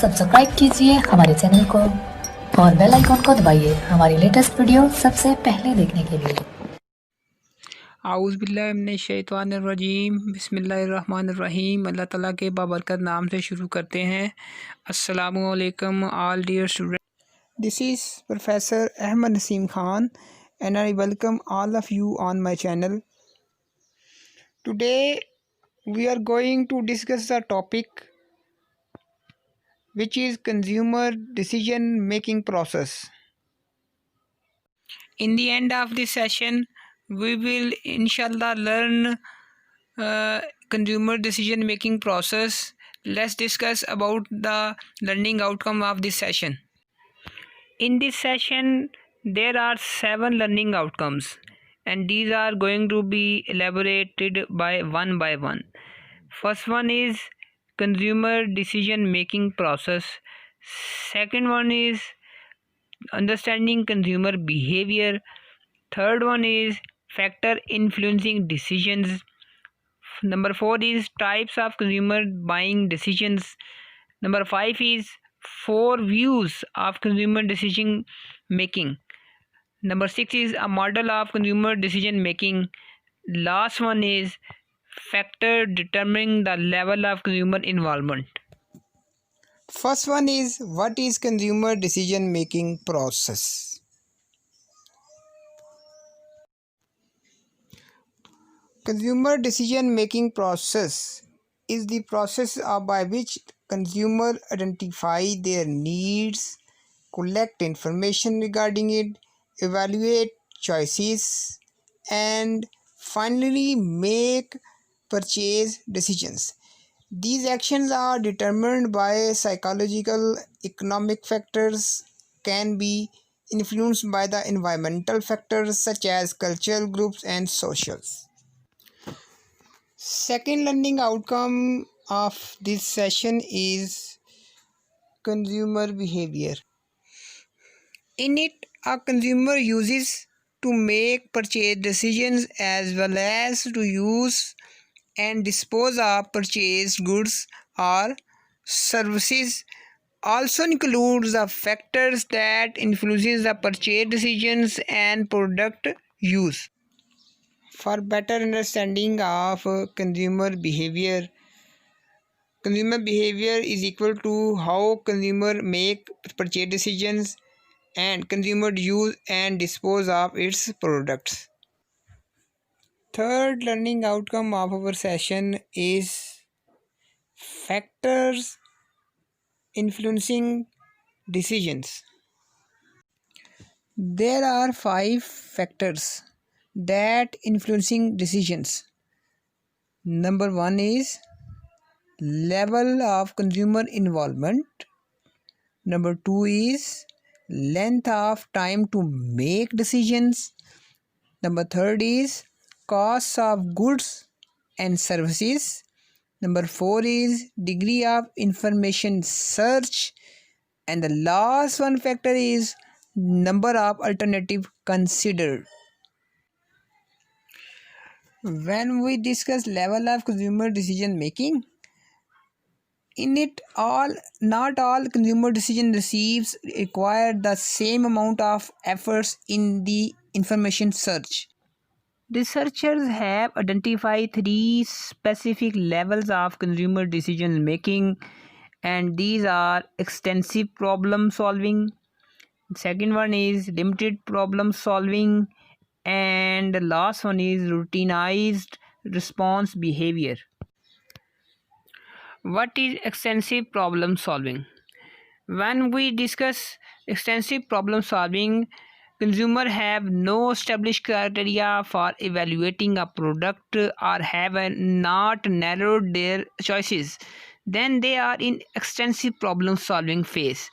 Subscribe कीजिए हमारे channel को और बेल आइकॉन को दबाइए हमारी लेटेस्ट वीडियो सबसे पहले देखने के लिए। आऊज़बिल्लाहिमिनश्शैतानिर्रजीम बिस्मिल्लाहिर्रहमानिर्रहीम। अल्लाह ताला के बाबरकत नाम से शुरू करते हैं। अस्सलामु अलैकुम all dear student, this is professor Ahmad Naseem Khan and I welcome all of you on my channel. Today we are going to discuss the topic which is consumer decision making process. In the end of this session we will inshallah learn consumer decision making process. Let's discuss about the learning outcome of this session. In this session there are 7 learning outcomes and these are going to be elaborated by one. First one is consumer decision making process. Second one is understanding consumer behavior. Third one is factor influencing decisions. Number 4 is types of consumer buying decisions. Number 5 is 4 views of consumer decision making. Number 6 is a model of consumer decision making. Last one is factor determining the level of consumer involvement. First one is what is consumer decision making process. Consumer decision making process is the process by which consumers identify their needs, collect information regarding it, evaluate choices, and finally make purchase decisions. These actions are determined by psychological, economic factors, can be influenced by the environmental factors such as cultural groups and socials. Second learning outcome of this session is consumer behavior. In it, a consumer uses to make purchase decisions as well as to use and dispose of purchased goods or services. Also includes the factors that influences the purchase decisions and product use. For better understanding of consumer behavior is equal to how consumer make purchase decisions and consumer use and dispose of its products. Third learning outcome of our session is factors influencing decisions. There are 5 factors that influencing decisions. Number 1 is level of consumer involvement. Number 2 is length of time to make decisions. Number 3 is cost of goods and services. Number 4 is degree of information search. And the last one factor is number of alternative considered. When we discuss level of consumer decision making, in it not all consumer decision receives require the same amount of efforts in the information search. Researchers have identified 3 specific levels of consumer decision making, and these are extensive problem solving. Second one is limited problem solving, and the last one is routinized response behavior. What is extensive problem solving? When we discuss extensive problem solving, consumers have no established criteria for evaluating a product or have not narrowed their choices. Then they are in extensive problem solving phase.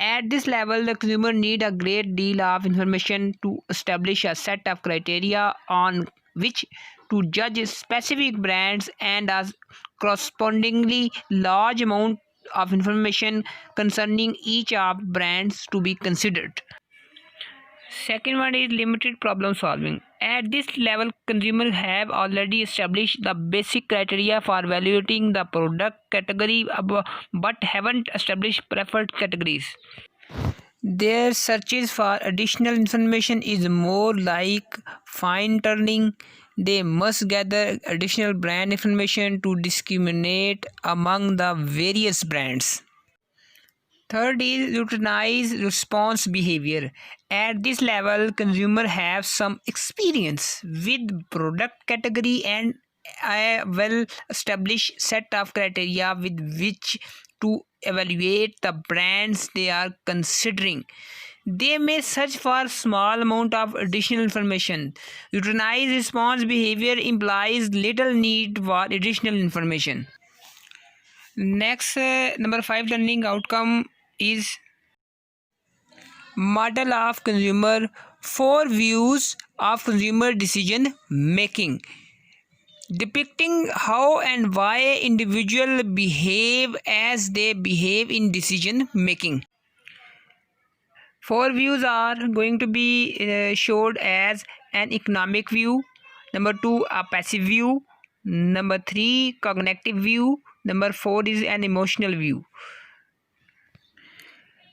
At this level, the consumer need a great deal of information to establish a set of criteria on which to judge specific brands and a correspondingly large amount of information concerning each of brands to be considered. Second one is limited problem solving. At this level, consumers have already established the basic criteria for evaluating the product category but haven't established preferred categories. Their searches for additional information is more like fine tuning. They must gather additional brand information to discriminate among the various brands. Third is routinized response behavior. At this level, consumers have some experience with product category and a well-established set of criteria with which to evaluate the brands they are considering. They may search for small amount of additional information. Routinized response behavior implies little need for additional information. Next, number 5 learning outcome is model of consumer, 4 views of consumer decision making, depicting how and why individuals behave as they behave in decision making. 4 views are going to be showed as an economic view, number 2 a passive view, number 3 cognitive view, number 4 is an emotional view.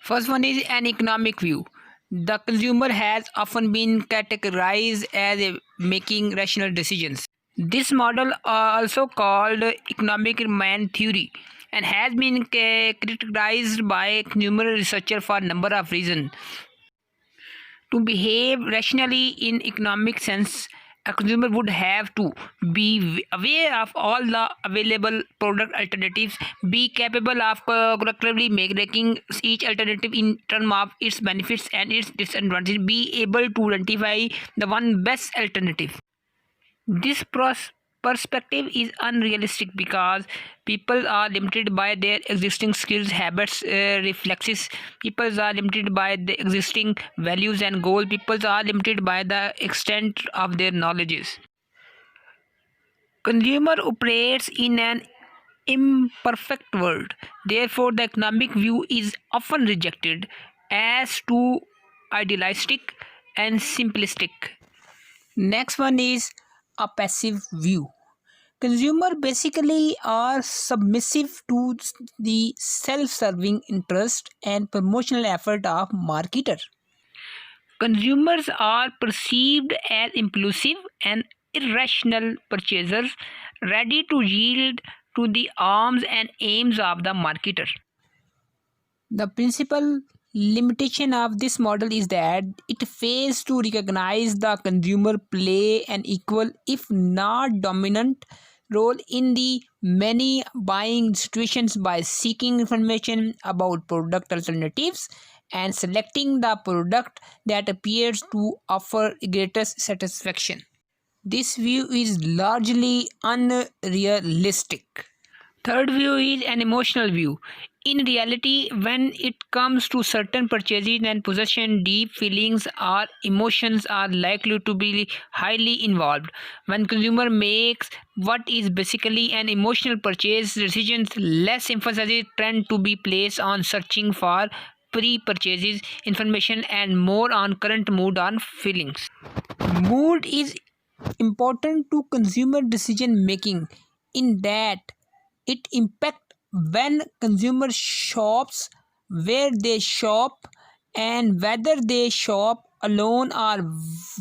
First one is an economic view. The consumer has often been categorized as making rational decisions. This model, also called economic man theory, and has been criticized by consumer researchers for a number of reasons. To behave rationally in economic sense, a consumer would have to be aware of all the available product alternatives, be capable of collectively making each alternative in terms of its benefits and its disadvantages, be able to identify the one best alternative. This perspective is unrealistic because people are limited by their existing skills, habits, reflexes. People are limited by the existing values and goals. People are limited by the extent of their knowledges. Consumer operates in an imperfect world. Therefore, the economic view is often rejected as too idealistic and simplistic. Next one is a passive view. Consumer basically are submissive to the self-serving interest and promotional effort of marketer. Consumers are perceived as impulsive and irrational purchasers, ready to yield to the arms and aims of the marketer. The principal limitation of this model is that it fails to recognize the consumer play an equal, if not dominant, role in the many buying situations by seeking information about product alternatives and selecting the product that appears to offer greatest satisfaction. This view is largely unrealistic. Third view is an emotional view. In reality, when it comes to certain purchases and possession, deep feelings or emotions are likely to be highly involved. When consumer makes what is basically an emotional purchase decisions, less emphasis tend to be placed on searching for pre-purchases information and more on current mood or feelings. Mood is important to consumer decision making in that it impacts when consumer shops, where they shop, and whether they shop alone or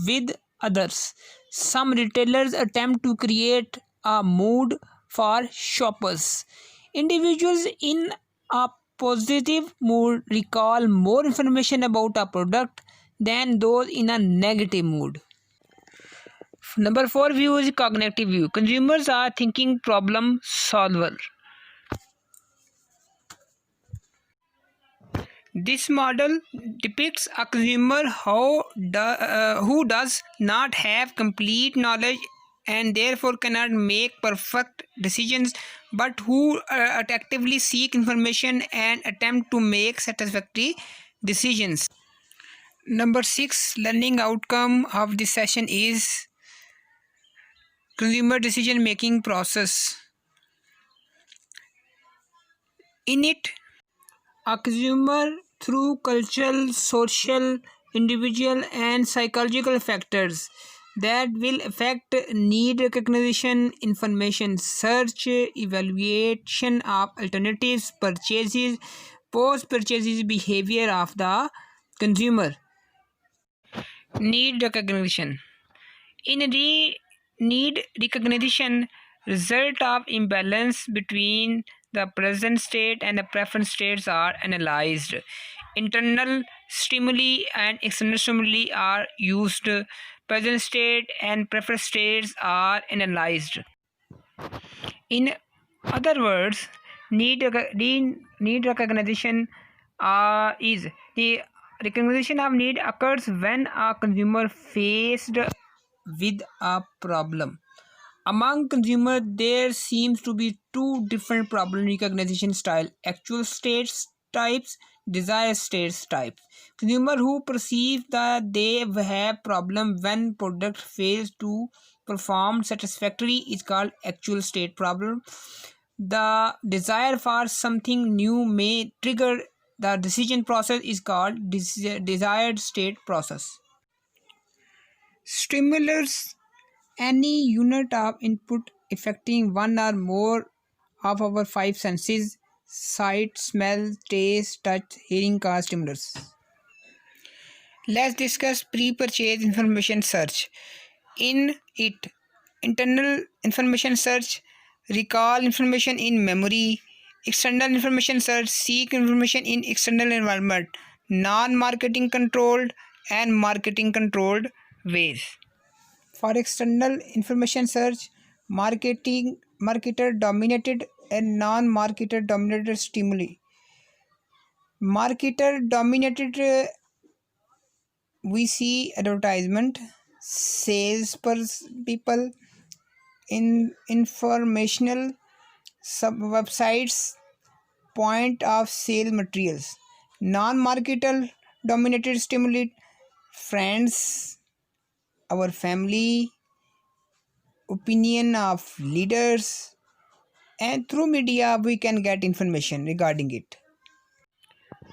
with others. Some retailers attempt to create a mood for shoppers. Individuals in a positive mood recall more information about a product than those in a negative mood. Number 4 view is cognitive view. Consumers are thinking problem solver. This model depicts a consumer who does not have complete knowledge and therefore cannot make perfect decisions, but who actively seek information and attempt to make satisfactory decisions. Number 6 learning outcome of this session is consumer decision making process. In it, a consumer, through cultural, social, individual, and psychological factors, that will affect need recognition, information search, evaluation of alternatives, purchases, post purchases behavior of the consumer. Need recognition. In need recognition, result of imbalance between the present state and the preference states are analyzed. Internal stimuli and external stimuli are used. Present state and preference states are analyzed. In other words, need recognition is the recognition of need occurs when a consumer faced with a problem. Among consumers, there seems to be two different problem recognition style: actual states types, desired states types. Consumer who perceive that they have problem when product fails to perform satisfactorily is called actual state problem. The desire for something new may trigger the decision process is called desired state process. Stimulus: any unit of input affecting one or more of our five senses: sight, smell, taste, touch, hearing cause stimulus. Let's discuss pre-purchase information search. In it, internal information search recall information in memory, external information search seek information in external environment, non-marketing controlled and marketing controlled ways. For external information search, marketer dominated and non-marketer dominated stimuli. Marketer dominated, we see advertisement, sales people, informational websites, point of sale materials. Non-marketer dominated stimuli: friends, our family, opinion of leaders, and through media we can get information regarding it.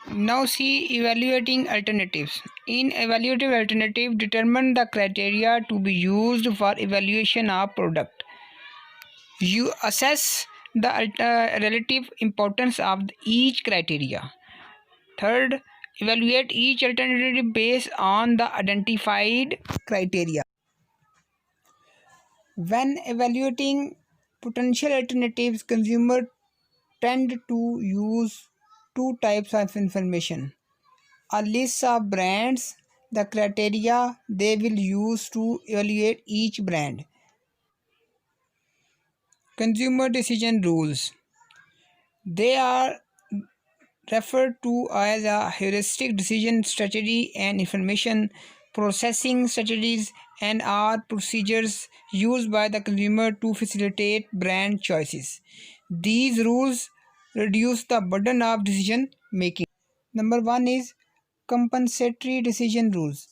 Now see evaluating alternatives. In evaluative alternative, determine the criteria to be used for evaluation of product. You assess the relative importance of each criteria. Third, evaluate each alternative based on the identified criteria. When evaluating potential alternatives, consumers tend to use two types of information: a list of brands, the criteria they will use to evaluate each brand. Consumer decision rules. They are referred to as a heuristic decision strategy and information processing strategies and are procedures used by the consumer to facilitate brand choices. These rules reduce the burden of decision making. Number one is compensatory decision rules.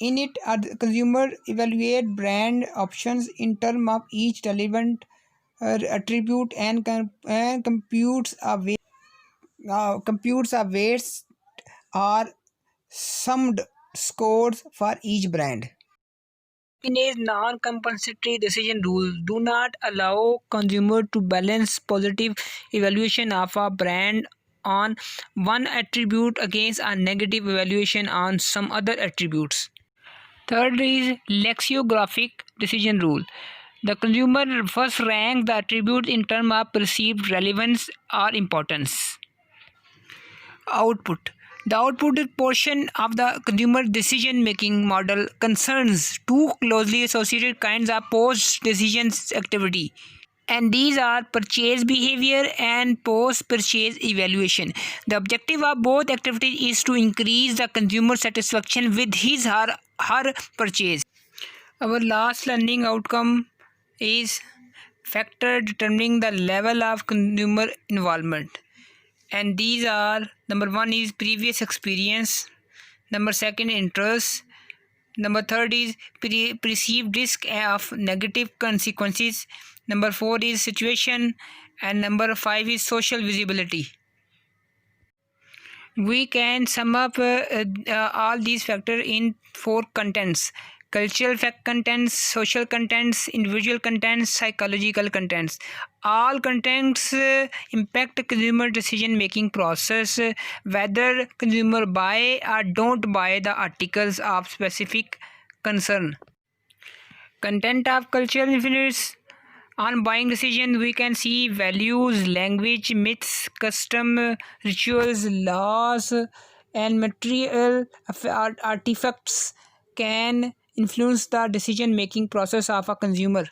In it, the consumer evaluate brand options in terms of each relevant attribute and computes a weights or summed scores for each brand. In a non-compensatory decision rules do not allow consumer to balance positive evaluation of a brand on one attribute against a negative evaluation on some other attributes. Third is lexicographic decision rule. The consumer first ranks the attributes in terms of perceived relevance or importance. Output. The output portion of the consumer decision-making model concerns two closely associated kinds of post-decision activity, and these are purchase behavior and post-purchase evaluation. The objective of both activities is to increase the consumer satisfaction with his or her purchase. Our last learning outcome is factor determining the level of consumer involvement. And these are: number one is previous experience, number second interest, number third is perceived risk of negative consequences, number four is situation, and number five is social visibility. We can sum up all these factors in four contents: cultural fact contents, social contents, individual contents, psychological contents. All contents impact consumer decision making process, whether consumer buy or don't buy the articles of specific concern. Content of cultural influence on buying decision, we can see values, language, myths, custom, rituals, laws, and material artifacts can influence the decision making process of a consumer.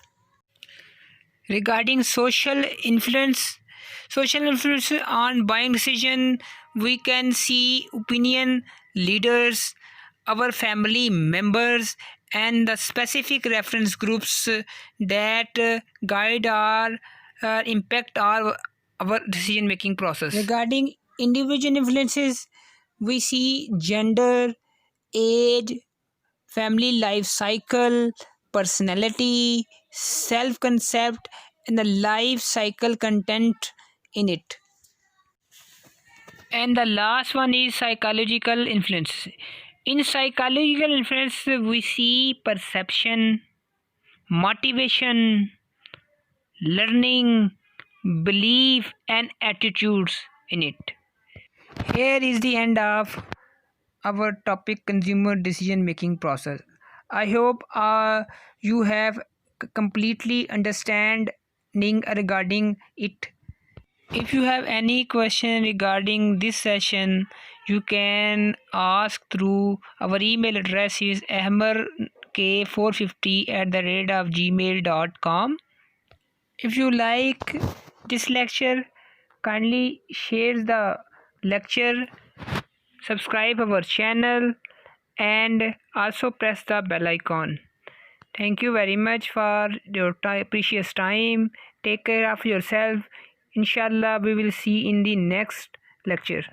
Regarding social influence on buying decision, we can see opinion leaders, our family members, and the specific reference groups that guide our impact our decision making process. Regarding individual influences, we see gender, age, family life cycle, personality, self concept, and the life cycle content in it. And the last one is psychological influence. In psychological influence, we see perception, motivation, learning, belief, and attitudes in it. Here is the end of our topic consumer decision making process. I hope you have completely understanding regarding it. If you have any question regarding this session, you can ask through our email address is ahmark450@gmail.com. If you like this lecture, kindly share the lecture, subscribe our channel, and also press the bell icon. Thank you very much for your precious time. Take care of yourself. Inshallah, we will see in the next lecture.